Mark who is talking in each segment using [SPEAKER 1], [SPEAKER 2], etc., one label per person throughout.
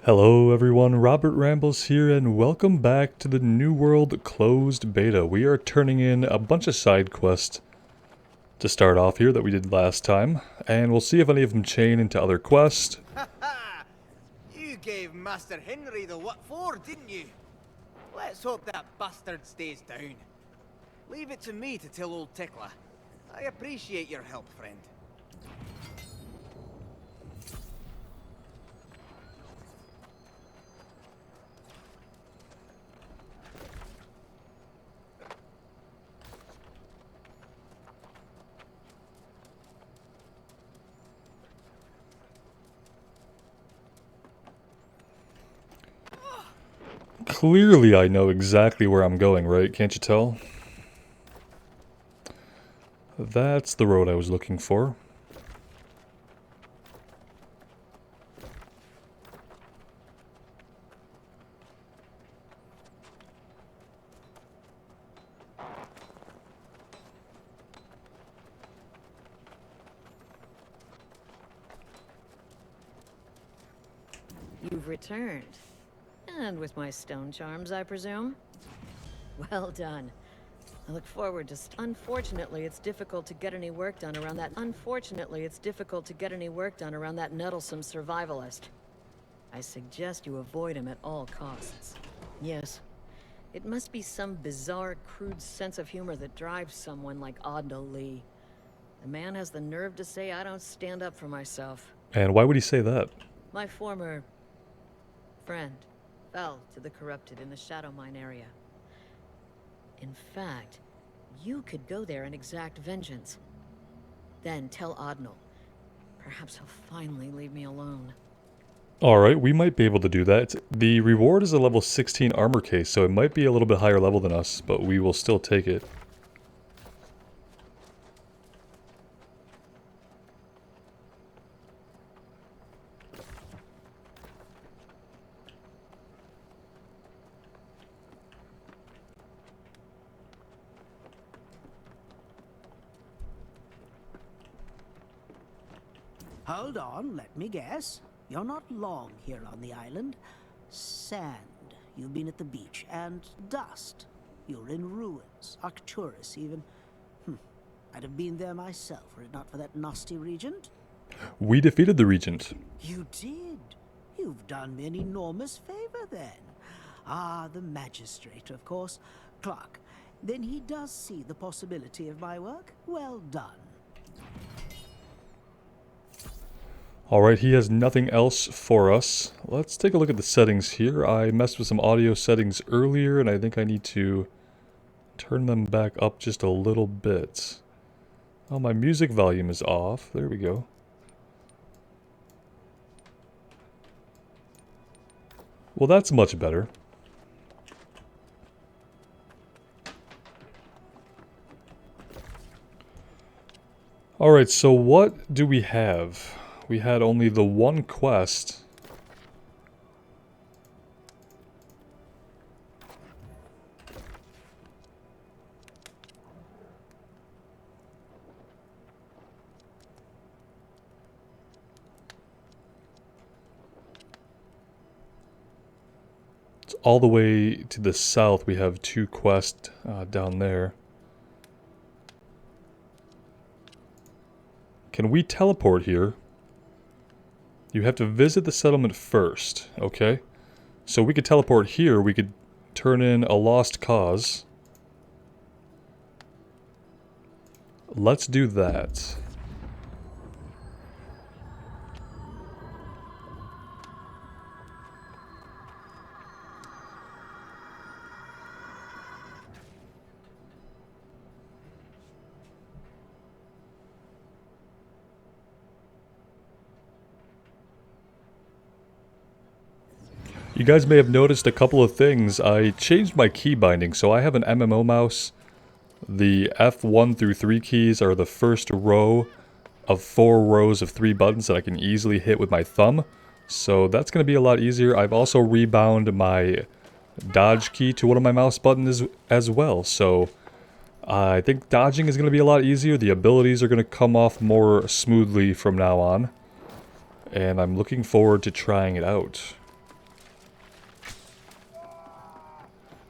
[SPEAKER 1] Hello everyone, Robert Rambles here and welcome back to the New World closed beta. We are turning in a bunch of side quests to start off here that we did last time, and we'll see if any of them chain into other quests.
[SPEAKER 2] Ha ha! You gave Master Henry the what for, didn't you? Let's hope that bastard stays down. Leave it to me to tell old Tickler. I appreciate your help, friend.
[SPEAKER 1] Clearly I know exactly where I'm going, right? Can't you tell? That's the road I was looking for.
[SPEAKER 3] You've returned. And with my stone charms, I presume? Well done. I look forward to Unfortunately, it's difficult to get any work done around that nettlesome survivalist. I suggest you avoid him at all costs. Yes. It must be some bizarre, crude sense of humor that drives someone like Adna Lee. The man has the nerve to say I don't stand up for myself.
[SPEAKER 1] And why would he say that?
[SPEAKER 3] My former friend fell to the corrupted in the Shadow Mine area. In fact, you could go there and exact vengeance. Then tell Adnal. Perhaps he'll finally leave me alone.
[SPEAKER 1] Alright, we might be able to do that. The reward is a level 16 armor case, so it might be a little bit higher level than us, but we will still take it.
[SPEAKER 4] Hold on, let me guess. You're not long here on the island. Sand, you've been at the beach, and dust. You're in ruins, Arcturus even. I'd have been there myself, were it not for that nasty regent.
[SPEAKER 1] We defeated the regent.
[SPEAKER 4] You did? You've done me an enormous favor then. Ah, the magistrate, of course. Clark. Then he does see the possibility of my work? Well done.
[SPEAKER 1] Alright, he has nothing else for us. Let's take a look at the settings here. I messed with some audio settings earlier, and I think I need to turn them back up just a little bit. Oh, my music volume is off. There we go. Well, that's much better. Alright, so what do we have? We had only the one quest. It's all the way to the south. We have two quests down there. Can we teleport here? You have to visit the settlement first, okay? So we could teleport here, we could turn in a lost cause. Let's do that. You guys may have noticed a couple of things. I changed my key binding, so I have an MMO mouse. The F1 through 3 keys are the first row of 4 rows of 3 buttons that I can easily hit with my thumb. So that's going to be a lot easier. I've also rebound my dodge key to one of my mouse buttons as well. So I think dodging is going to be a lot easier. The abilities are going to come off more smoothly from now on. And I'm looking forward to trying it out.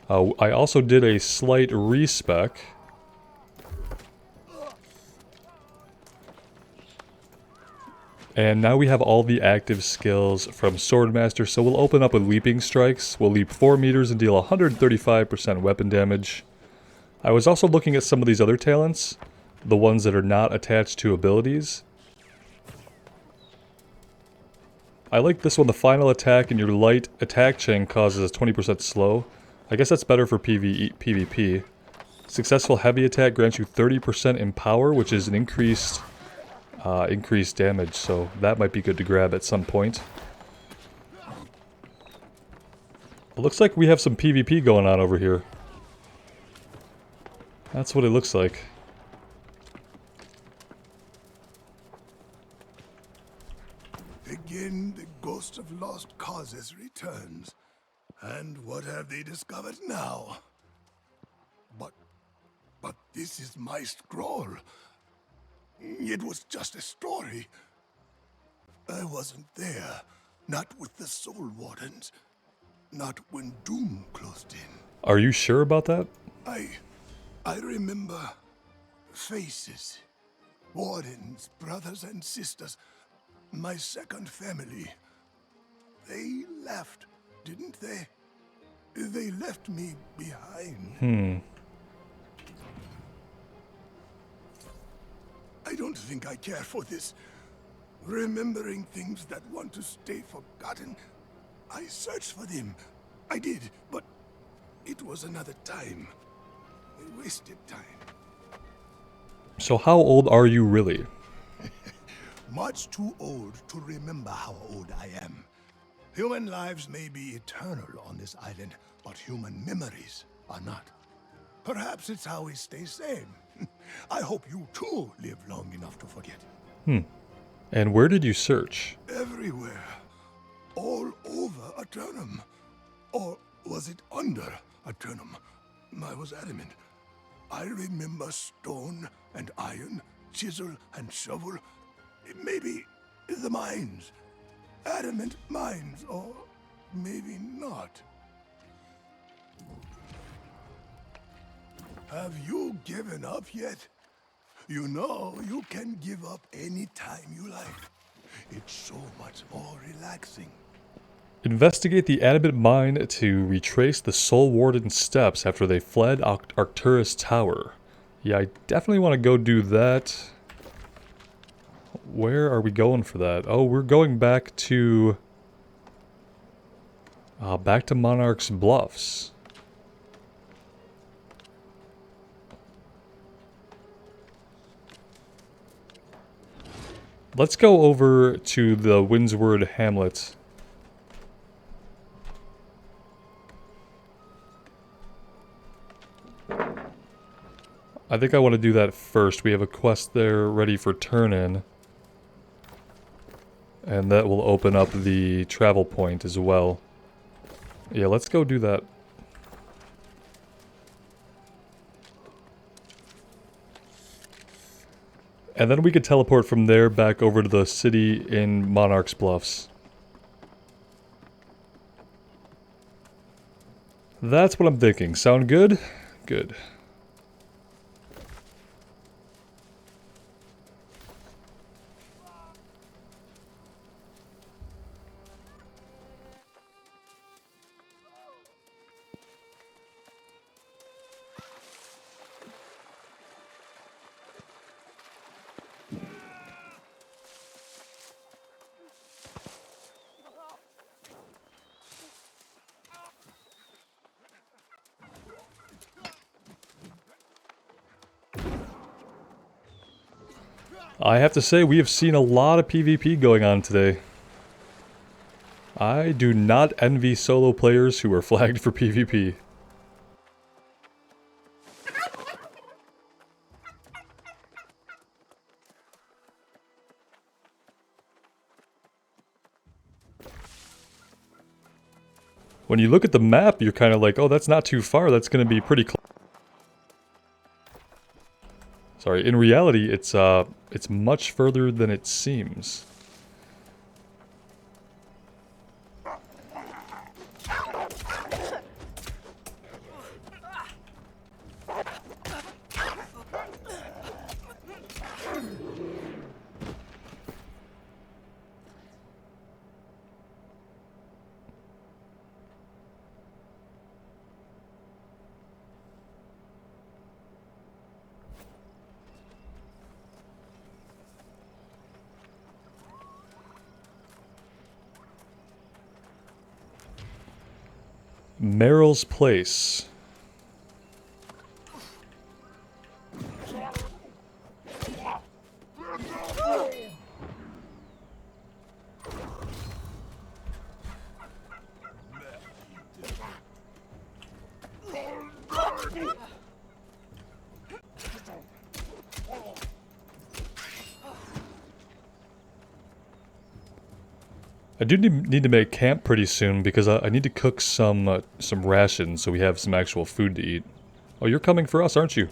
[SPEAKER 1] I also did a slight respec. And now we have all the active skills from Swordmaster, so we'll open up with Leaping Strikes. We'll leap 4 meters and deal 135% weapon damage. I was also looking at some of these other talents, the ones that are not attached to abilities. I like this one, the final attack in your light attack chain causes 20% slow. I guess that's better for PvP. Successful heavy attack grants you 30% in power, which is an increased damage, so that might be good to grab at some point. It looks like we have some PvP going on over here. That's what it looks like.
[SPEAKER 5] Again, the ghost of lost causes returns. And what have they discovered now? But this is my scroll. It was just a story. I wasn't there. Not with the Soul Wardens. Not when Doom closed in.
[SPEAKER 1] Are you sure about that?
[SPEAKER 5] I remember faces. Wardens, brothers and sisters. My second family. They left, didn't they? They left me behind. I don't think I care for this. Remembering things that want to stay forgotten. I searched for them. I did, but it was another time. A wasted time.
[SPEAKER 1] So how old are you really?
[SPEAKER 5] Much too old to remember how old I am. Human lives may be eternal on this island, but human memories are not. Perhaps it's how we stay sane. I hope you too live long enough to forget.
[SPEAKER 1] And where did you search?
[SPEAKER 5] Everywhere. All over Eternum. Or was it under Eternum? I was adamant. I remember stone and iron, chisel and shovel. Maybe the mines. Adamant mines, or maybe not. Have you given up yet? You know you can give up any time you like. It's so much more relaxing.
[SPEAKER 1] Investigate the adamant mine to retrace the Soul Warden's steps after they fled Arcturus Tower. Yeah, I definitely want to go do that. Where are we going for that? Oh, we're going back to Monarchs Bluffs. Let's go over to the Windsward Hamlet. I think I want to do that first. We have a quest there ready for turn-in. And that will open up the travel point as well. Yeah, let's go do that. And then we could teleport from there back over to the city in Monarchs Bluffs. That's what I'm thinking. Sound good? Good. I have to say, we have seen a lot of PvP going on today. I do not envy solo players who are flagged for PvP. When you look at the map, you're kind of like, oh, that's not too far, that's going to be pretty close. Sorry, in reality, it's much further than it seems. Merrill's Place. I do need to make camp pretty soon because I need to cook some rations so we have some actual food to eat. Oh, you're coming for us, aren't you?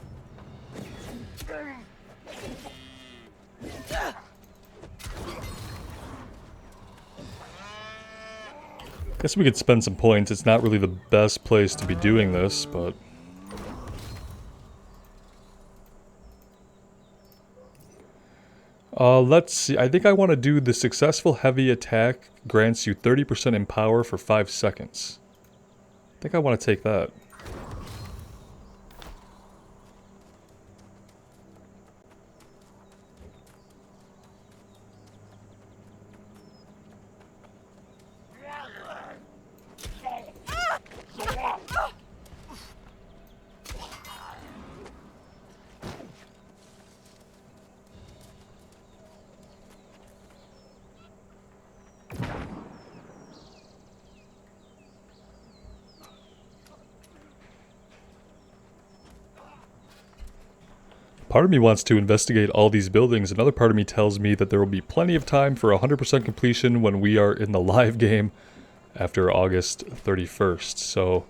[SPEAKER 1] Guess we could spend some points. It's not really the best place to be doing this, but... let's see. I think I want to do the successful heavy attack grants you 30% in power for 5 seconds. I think I want to take that. Part of me wants to investigate all these buildings. Another part of me tells me that there will be plenty of time for 100% completion when we are in the live game after August 31st. So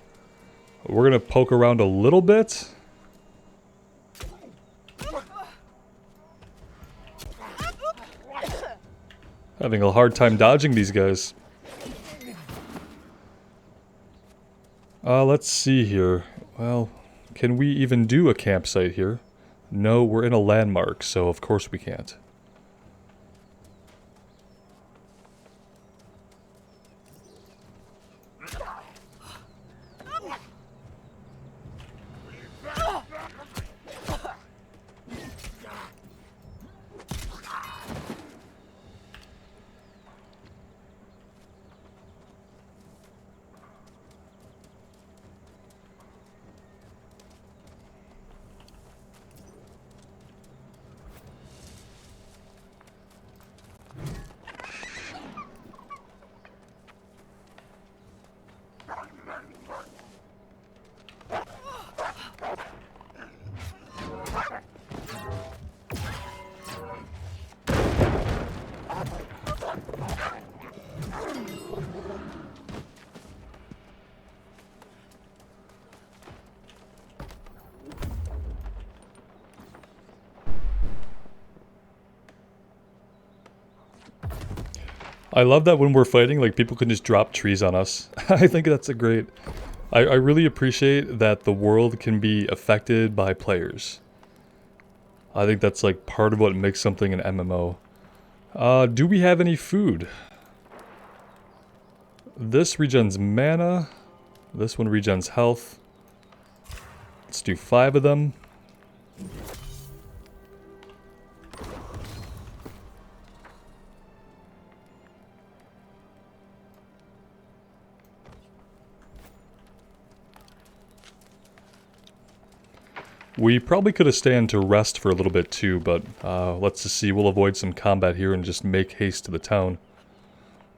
[SPEAKER 1] we're going to poke around a little bit. Having a hard time dodging these guys. Let's see here. Well, can we even do a campsite here? No, we're in a landmark, so of course we can't. I love that when we're fighting, like, people can just drop trees on us. I think that's a great... I really appreciate that the world can be affected by players. I think that's, like, part of what makes something an MMO. Do we have any food? This regens mana. This one regens health. Let's do 5 of them. We probably could have stayed to rest for a little bit too, but let's just see. We'll avoid some combat here and just make haste to the town,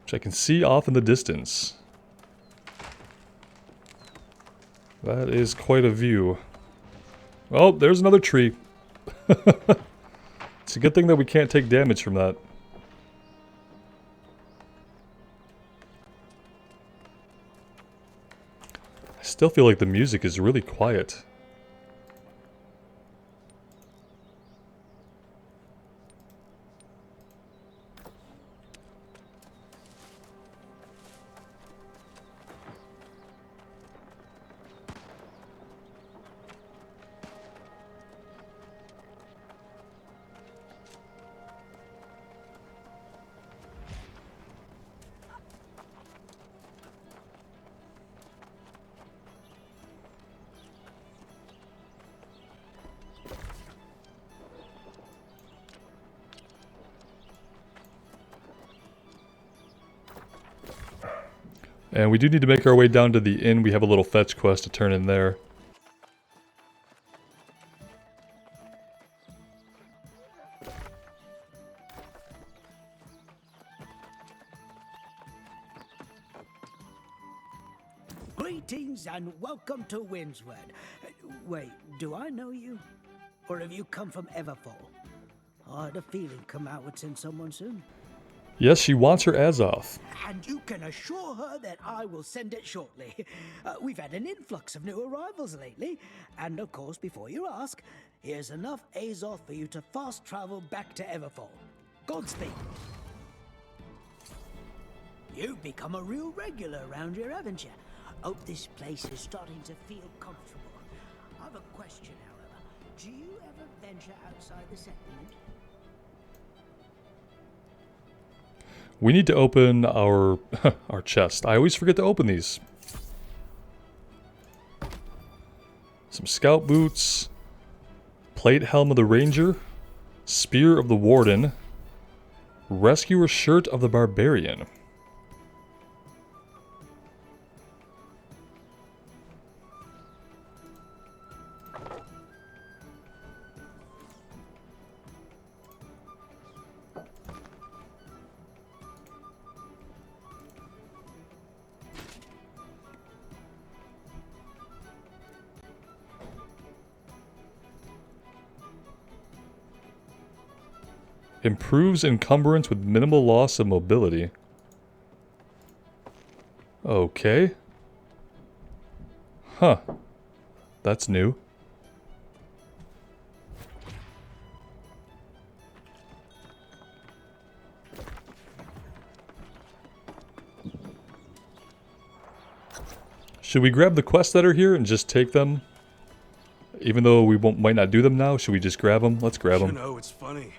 [SPEAKER 1] which I can see off in the distance. That is quite a view. Oh, there's another tree. It's a good thing that we can't take damage from that. I still feel like the music is really quiet. And we do need to make our way down to the inn. We have a little fetch quest to turn in there.
[SPEAKER 4] Greetings and welcome to Windsward. Wait, do I know you? Or have you come from Everfall? I had a feeling come out would send someone soon.
[SPEAKER 1] Yes, she wants her Azoth.
[SPEAKER 4] And you can assure her that I will send it shortly. We've had an influx of new arrivals lately. And of course, before you ask, here's enough Azoth for you to fast travel back to Everfall. Godspeed. You've become a real regular around here, haven't you? Hope this place is starting to feel comfortable. I have a question, however. Do you ever venture outside the settlement?
[SPEAKER 1] We need to open our our chest. I always forget to open these. Some scout boots, plate helm of the ranger, spear of the warden, rescuer shirt of the barbarian. Improves encumbrance with minimal loss of mobility. Okay. Huh. That's new. Should we grab the quests that are here and just take them? Even though we might not do them now, should we just grab them? Let's grab them.
[SPEAKER 6] You know, it's funny.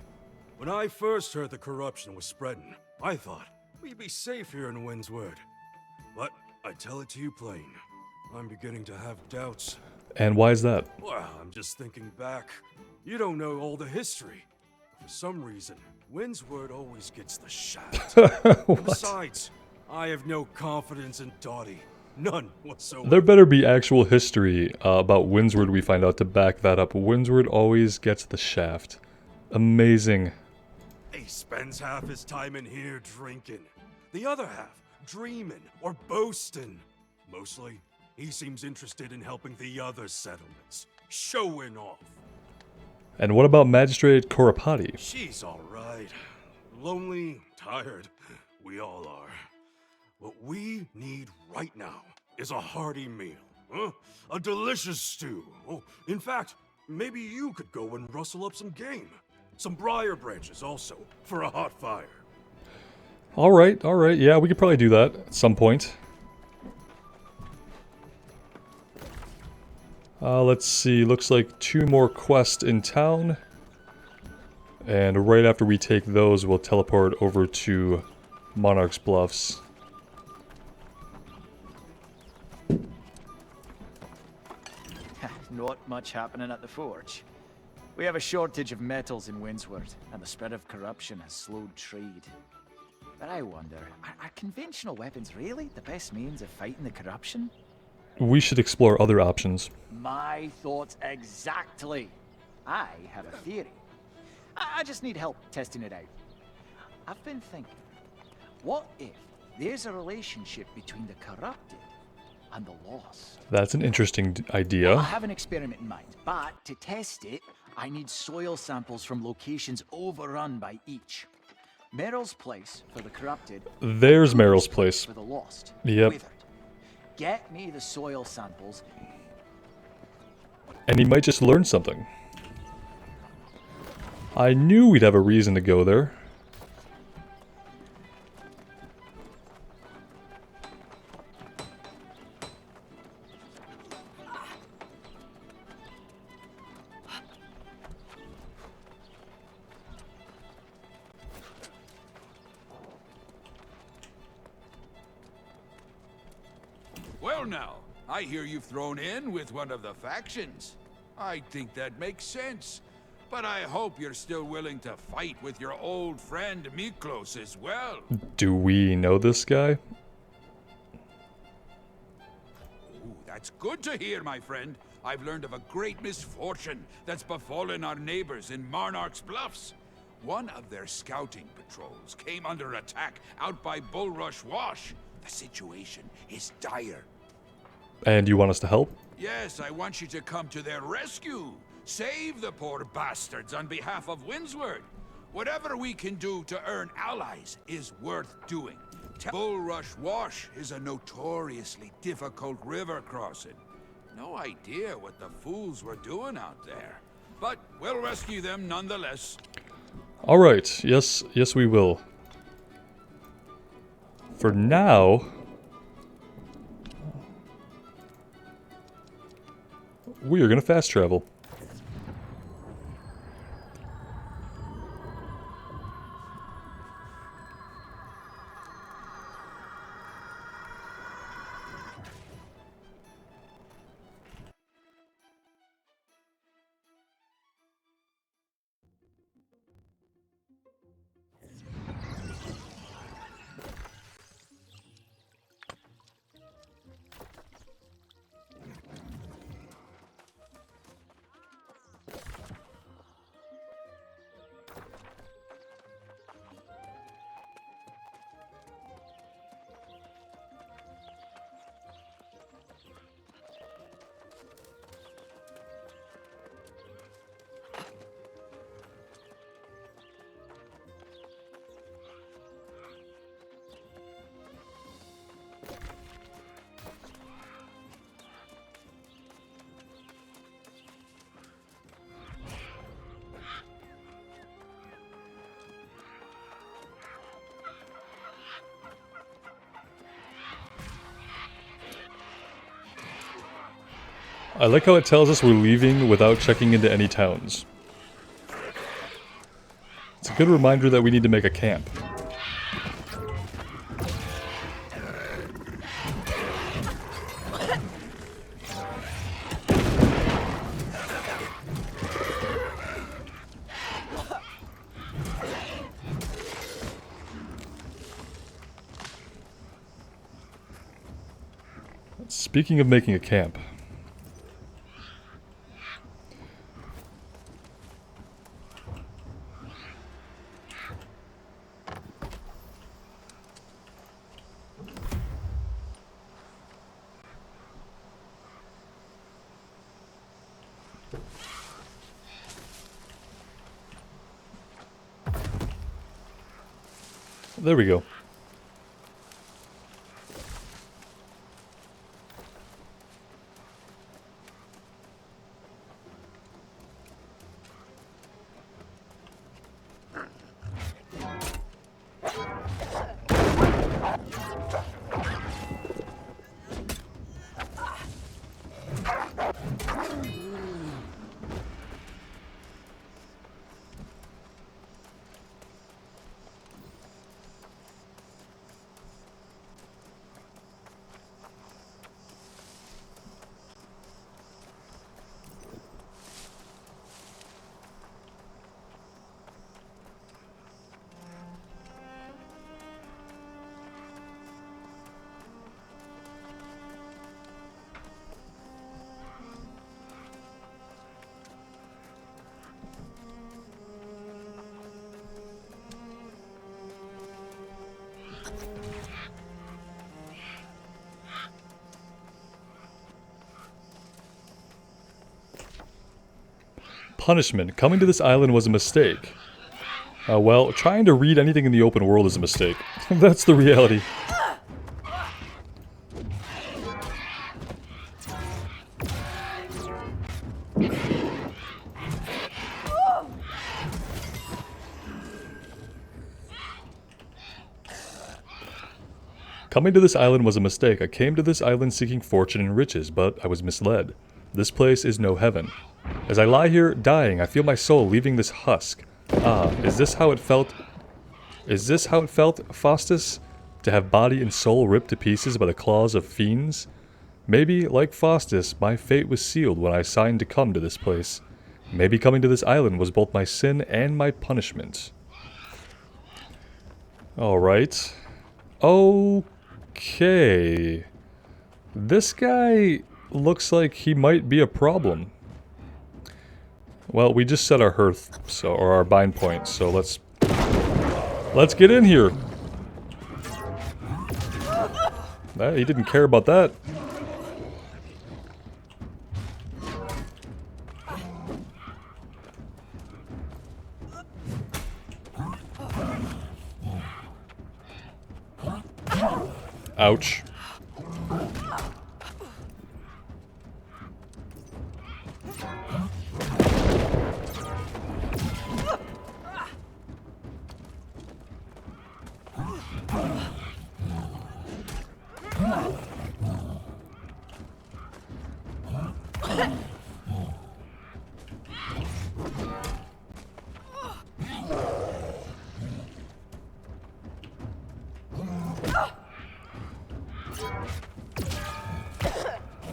[SPEAKER 6] When I first heard the corruption was spreading, I thought we'd be safe here in Windsward. But I tell it to you plain, I'm beginning to have doubts.
[SPEAKER 1] And why is that?
[SPEAKER 6] Well, I'm just thinking back. You don't know all the history. For some reason, Windsward always gets the shaft. And besides, I have no confidence in Dottie. None whatsoever.
[SPEAKER 1] There better be actual history about Windsward we find out to back that up. Windsward always gets the shaft. Amazing.
[SPEAKER 6] He spends half his time in here drinking. The other half dreaming or boasting. Mostly, he seems interested in helping the other settlements. Showing off.
[SPEAKER 1] And what about Magistrate Korapati?
[SPEAKER 6] She's alright. Lonely, tired. We all are. What we need right now is a hearty meal. Huh? A delicious stew. Oh, in fact, maybe you could go and rustle up some game. Some briar branches also, for a hot fire.
[SPEAKER 1] Alright, yeah, we could probably do that at some point. Let's see, looks like 2 more quests in town. And right after we take those, we'll teleport over to Monarchs Bluffs.
[SPEAKER 7] Not much happening at the forge. We have a shortage of metals in Windsward, and the spread of corruption has slowed trade. But I wonder, are conventional weapons really the best means of fighting the corruption?
[SPEAKER 1] We should explore other options.
[SPEAKER 7] My thoughts exactly. I have a theory. I just need help testing it out. I've been thinking, what if there's a relationship between the corrupted and the lost?
[SPEAKER 1] That's an interesting idea.
[SPEAKER 7] I have an experiment in mind, but to test it, I need soil samples from locations overrun by each. Meryl's place for the corrupted.
[SPEAKER 1] There's Meryl's place.
[SPEAKER 7] For the lost.
[SPEAKER 1] Yep.
[SPEAKER 7] Withered. Get me the soil samples.
[SPEAKER 1] And he might just learn something. I knew we'd have a reason to go there.
[SPEAKER 8] Well now, I hear you've thrown in with one of the factions. I think that makes sense. But I hope you're still willing to fight with your old friend Miklos as well.
[SPEAKER 1] Do we know this guy?
[SPEAKER 8] Ooh, that's good to hear, my friend. I've learned of a great misfortune that's befallen our neighbors in Monarchs Bluffs. One of their scouting patrols came under attack out by Bulrush Wash. The situation is dire.
[SPEAKER 1] And you want us to help?
[SPEAKER 8] Yes, I want you to come to their rescue. Save the poor bastards on behalf of Windsward. Whatever we can do to earn allies is worth doing. Bulrush Wash is a notoriously difficult river crossing. No idea what the fools were doing out there. But we'll rescue them nonetheless.
[SPEAKER 1] Alright, yes, we will. For now... we are gonna fast travel. I like how it tells us we're leaving without checking into any towns. It's a good reminder that we need to make a camp. Speaking of making a camp... there we go. Punishment. Coming to this island was a mistake. Well, trying to read anything in the open world is a mistake. That's the reality. Coming to this island was a mistake. I came to this island seeking fortune and riches, but I was misled. This place is no heaven. As I lie here, dying, I feel my soul leaving this husk. Ah, is this how it felt? Is this how it felt, Faustus? To have body and soul ripped to pieces by the claws of fiends? Maybe, like Faustus, my fate was sealed when I signed to come to this place. Maybe coming to this island was both my sin and my punishment. Alright. Okay. This guy looks like he might be a problem. Well, we just set our hearth, so, or our bind point, so let's get in here. He didn't care about that. Ouch.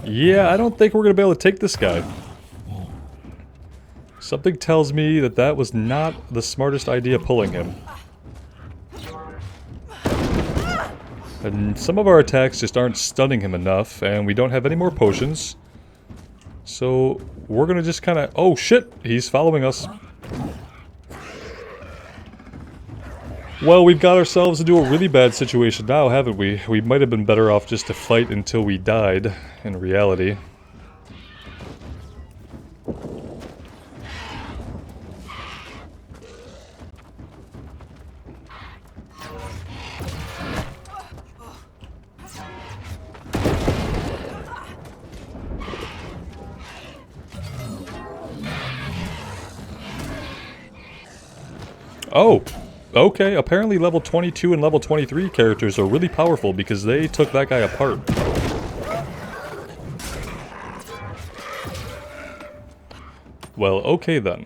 [SPEAKER 1] Yeah, I don't think we're going to be able to take this guy. Something tells me that that was not the smartest idea pulling him. And some of our attacks just aren't stunning him enough, and we don't have any more potions. So we're going to just kind of... Oh shit! He's following us. Well, we've got ourselves into a really bad situation now, haven't we? We might have been better off just to fight until we died, in reality. Oh! Okay, apparently level 22 and level 23 characters are really powerful because they took that guy apart. Well, okay then.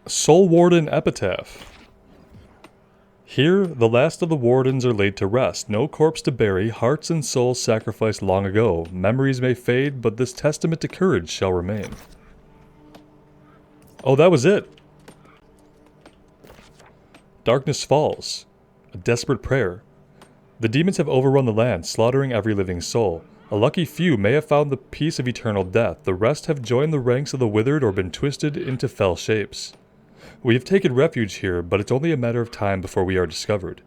[SPEAKER 1] Soul Warden Epitaph. Here, the last of the wardens are laid to rest. No corpse to bury, hearts and souls sacrificed long ago. Memories may fade, but this testament to courage shall remain. Oh, that was it. Darkness falls. A desperate prayer. The demons have overrun the land, slaughtering every living soul. A lucky few may have found the peace of eternal death. The rest have joined the ranks of the withered or been twisted into fell shapes. We have taken refuge here, but it's only a matter of time before we are discovered.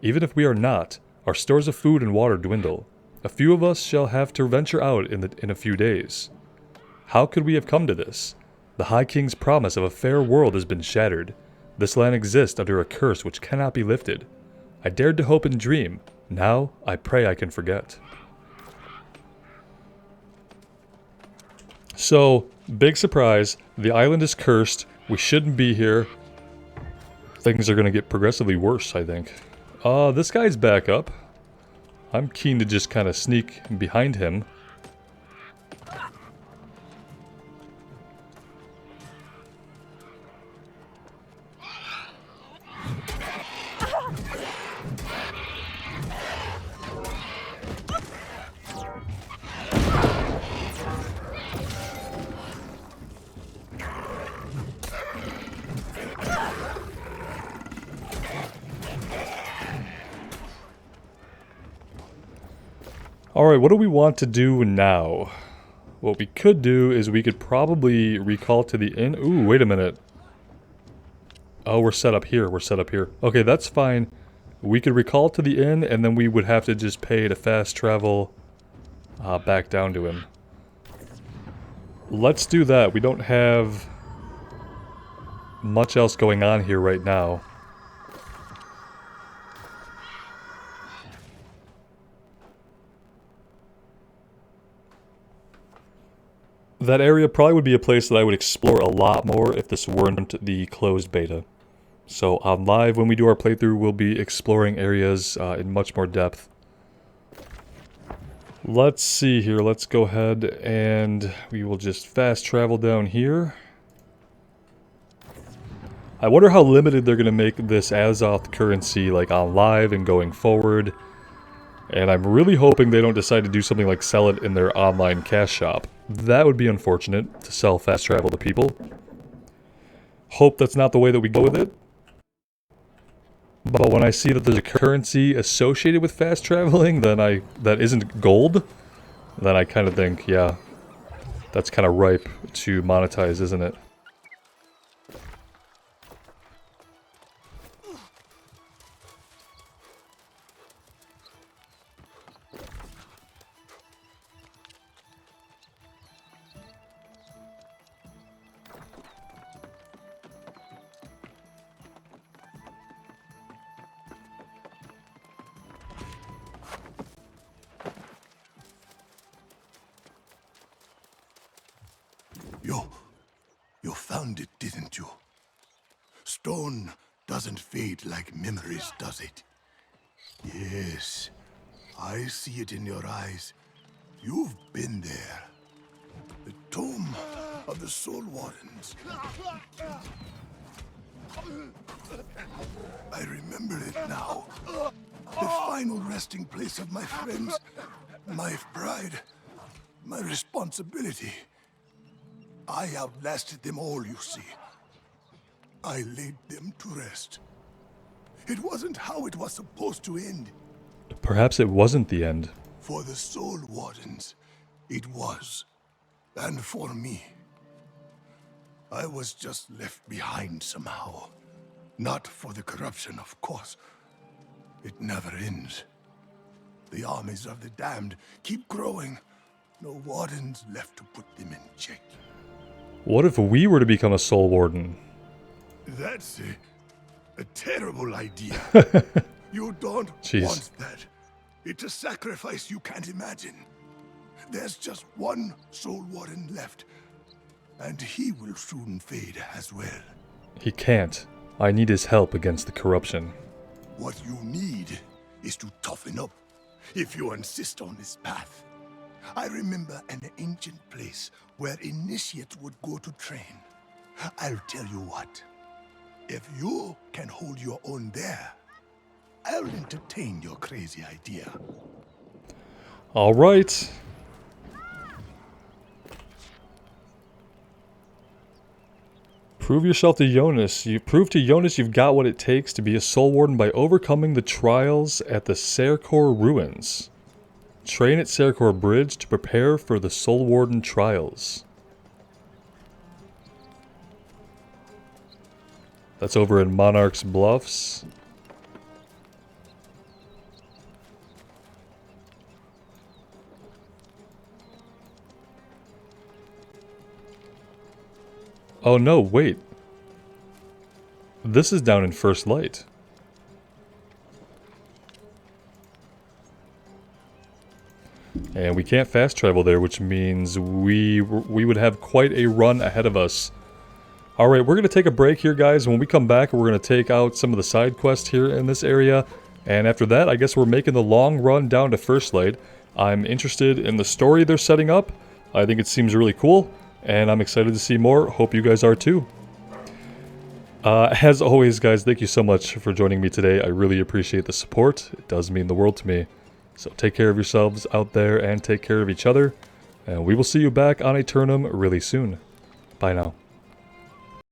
[SPEAKER 1] Even if we are not, our stores of food and water dwindle. A few of us shall have to venture out in a few days. How could we have come to this? The High King's promise of a fair world has been shattered. This land exists under a curse which cannot be lifted. I dared to hope and dream. Now, I pray I can forget. So, big surprise. The island is cursed. We shouldn't be here. Things are going to get progressively worse, I think. This guy's back up. I'm keen to just kind of sneak behind him. Alright, what do we want to do now? What we could do is we could probably recall to the inn. Ooh, wait a minute. Oh, we're set up here. We're set up here. Okay, that's fine. We could recall to the inn, and then we would have to just pay to fast travel back down to him. Let's do that. We don't have much else going on here right now. That area probably would be a place that I would explore a lot more if this weren't the closed beta. So on live, when we do our playthrough, we'll be exploring areas in much more depth. Let's see here. Let's go ahead and we will just fast travel down here. I wonder how limited they're going to make this Azoth currency like on live and going forward. And I'm really hoping they don't decide to do something like sell it in their online cash shop. That would be unfortunate, to sell fast travel to people. Hope that's not the way that we go with it. But when I see that there's a currency associated with fast traveling, that isn't gold, then I kind of think, yeah, that's kind of ripe to monetize, isn't it?
[SPEAKER 5] You found it, didn't you? Stone doesn't fade like memories, does it? Yes, I see it in your eyes. You've been there. The tomb of the Soul Wardens. I remember it now. The final resting place of my friends, my pride, my responsibility. I outlasted them all, you see. I laid them to rest. It wasn't how it was supposed to end.
[SPEAKER 1] Perhaps it wasn't the end.
[SPEAKER 5] For the Soul Wardens, it was. And for me. I was just left behind somehow. Not for the corruption, of course. It never ends. The armies of the damned keep growing. No wardens left to put them in check.
[SPEAKER 1] What if we were to become a Soul Warden?
[SPEAKER 5] That's a terrible idea. You don't want that. It's a sacrifice you can't imagine. There's just one Soul Warden left, and he will soon fade as well.
[SPEAKER 1] He can't. I need his help against the corruption.
[SPEAKER 5] What you need is to toughen up, if you insist on this path. I remember an ancient place where initiates would go to train. I'll tell you what. If you can hold your own there, I'll entertain your crazy idea.
[SPEAKER 1] All right. Prove yourself to Jonas. You prove to Jonas you've got what it takes to be a Soul Warden by overcoming the trials at the Serkor ruins. Train at Serkor Bridge to prepare for the Soul Warden trials. That's over in Monarchs Bluffs. Oh no, wait. This is down in First Light. And we can't fast travel there, which means we would have quite a run ahead of us. Alright, we're going to take a break here, guys. When we come back, we're going to take out some of the side quests here in this area. And after that, I guess we're making the long run down to First Light. I'm interested in the story they're setting up. I think it seems really cool. And I'm excited to see more. Hope you guys are too. As always, guys, thank you so much for joining me today. I really appreciate the support. It does mean the world to me. So take care of yourselves out there and take care of each other. And we will see you back on Eternum really soon. Bye now.